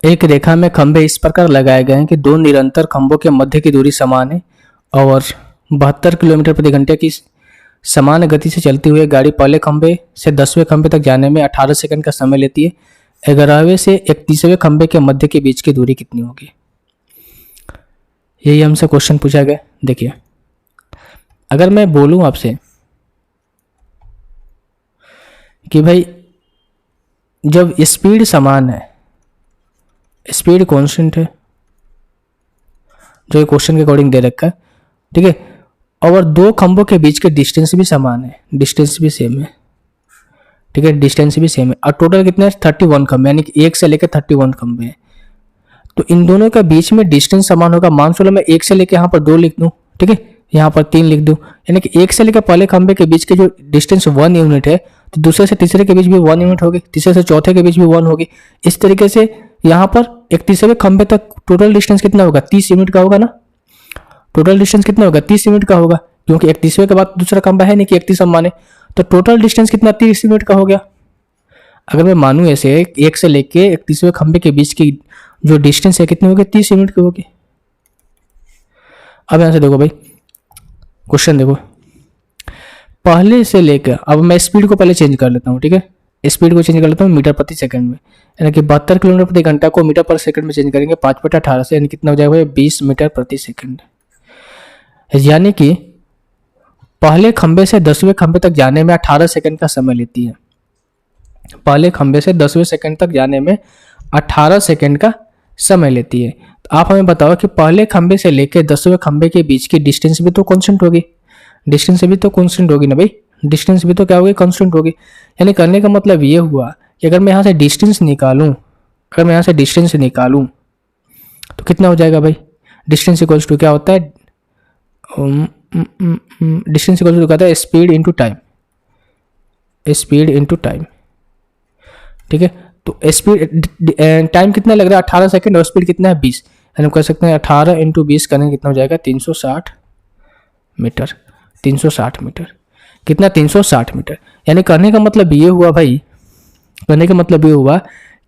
एक रेखा में खंभे इस प्रकार लगाए गए हैं कि दो निरंतर खंभों के मध्य की दूरी समान है और 72 किलोमीटर प्रति घंटे की समान गति से चलती हुई गाड़ी पहले खंभे से 10वें खंभे तक जाने में 18 सेकंड का समय लेती है। 11वें से 31वें खंभे के मध्य के बीच की दूरी कितनी होगी? यही हमसे क्वेश्चन पूछा गया। देखिए, अगर मैं बोलूं आपसे कि भाई जब स्पीड समान है, स्पीड कांस्टेंट है जो ये क्वेश्चन के अकॉर्डिंग दे रखा है, ठीक है, और दो खंभों के बीच के डिस्टेंस भी समान है, डिस्टेंस भी सेम है, ठीक है, डिस्टेंस भी सेम है, और टोटल कितने 31 खंभे, यानी कि 1 से लेकर 31 खंभे हैं। तो इन दोनों के बीच में डिस्टेंस समान होगा। मान चलो मैं 1 से लेकर यहाँ पर 2 लिख दूँ, ठीक है, यहाँ पर 3 लिख दूँ, यानी कि 1 से लेकर पहले खंभे के बीच के जो डिस्टेंस 1 यूनिट है, तो दूसरे से तीसरे के बीच भी 1 यूनिट होगी, तीसरे से चौथे के बीच भी 1 होगी। इस तरीके से यहाँ पर 31वें खंभे तक टोटल डिस्टेंस कितना होगा? 30 यूनिट का होगा ना। टोटल डिस्टेंस कितना होगा? 30 यूनिट का होगा, क्योंकि 31वें के बाद दूसरा खंभा है नहीं कि 31 समान है, तो टोटल डिस्टेंस कितना? 30 यूनिट का हो गया। अगर मैं मानूं ऐसे 1 से लेके 31वें खंभे के बीच की जो डिस्टेंस है कितनी होगी? 30 यूनिट की होगी। अब यहां से देखो भाई, क्वेश्चन देखो, पहले से लेकर, अब मैं स्पीड को पहले चेंज कर लेता हूँ, ठीक है, स्पीड को चेंज कर लेता हूँ मीटर प्रति सेकंड में, यानी कि 72 किलोमीटर प्रति घंटा को मीटर पर सेकंड में चेंज करेंगे 5/18 से, यानी कितना हो जाएगा? 20 मीटर प्रति सेकंड। यानी कि पहले खंभे से 10वें खंभे तक जाने में 18 सेकंड का समय लेती है। पहले खंभे से 10वें सेकंड तक जाने में 18 सेकंड का समय लेती है। तो आप हमें बताओ कि पहले खंभे से लेकर 10वें खंभे के बीच की डिस्टेंस भी तो कांस्टेंट होगी, डिस्टेंस भी तो कांस्टेंट होगी ना भाई, डिस्टेंस भी तो क्या होगी? कांस्टेंट होगी। यानी करने का मतलब ये हुआ कि अगर मैं यहाँ से डिस्टेंस निकालूं, अगर मैं यहाँ से डिस्टेंस निकालूं तो कितना हो जाएगा भाई? डिस्टेंस इक्वल्स टू क्या होता है? डिस्टेंस इक्वल्स टू कहता है speed into time, speed into time, ठीक है। तो स्पीड टाइम कितना लग रहा है? 18 सेकंड, और स्पीड कितना है? 20, यानी हम कह सकते हैं 18 × 20 करेंगे कितना हो जाएगा? 360 मीटर। 360 मीटर कितना? 360 मीटर। यानी कहने का मतलब ये हुआ भाई, कहने का मतलब ये हुआ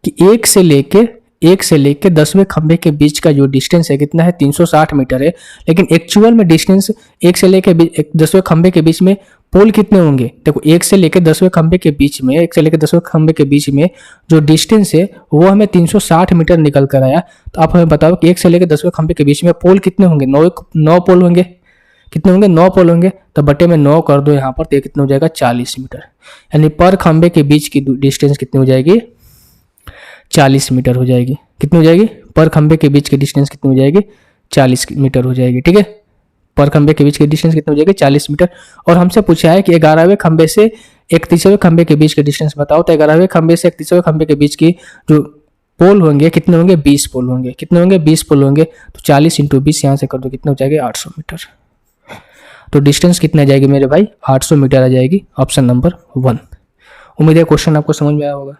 कि 1 से लेके 10वें खंभे के बीच का जो डिस्टेंस है कितना है? 360 मीटर है। लेकिन एक्चुअल में डिस्टेंस 1 से लेके 10वें खंभे के बीच में पोल कितने होंगे? देखो, 1 से लेके 10वें खंभे के बीच में, 1 से लेके 10वें खंभे के बीच में जो डिस्टेंस है वो हमें 360 मीटर निकल कर आया। तो आप हमें बताओ कि 1 से लेके 10वें खंभे के बीच में पोल कितने होंगे? 9 पोल होंगे। कितने होंगे? 9 पोल होंगे। तो बटे में 9 कर दो यहाँ पर, तो कितना हो जाएगा? 40 मीटर। यानी पर खंभे के बीच की डिस्टेंस कितनी हो जाएगी? 40 मीटर हो जाएगी। कितनी हो जाएगी? पर खंभे के बीच की डिस्टेंस कितनी हो जाएगी? 40 मीटर हो जाएगी, ठीक है। पर खंभे के बीच की डिस्टेंस कितनी हो जाएगी? 40 मीटर। और हमसे पूछा है कि 11वें खंभे से 31वें खंभे के बीच की डिस्टेंस बताओ। तो 11वें खंभे से 31वें खंभे के बीच की जो पोल होंगे कितने होंगे? 20 पोल होंगे। कितने होंगे? 20 पोल होंगे। तो 40 × 20 यहाँ से कर दो, कितना हो जाएगा? 800 मीटर। तो डिस्टेंस कितना आ जाएगी मेरे भाई? 800 मीटर आ जाएगी। Option number 1। उम्मीद है क्वेश्चन आपको समझ में आया होगा।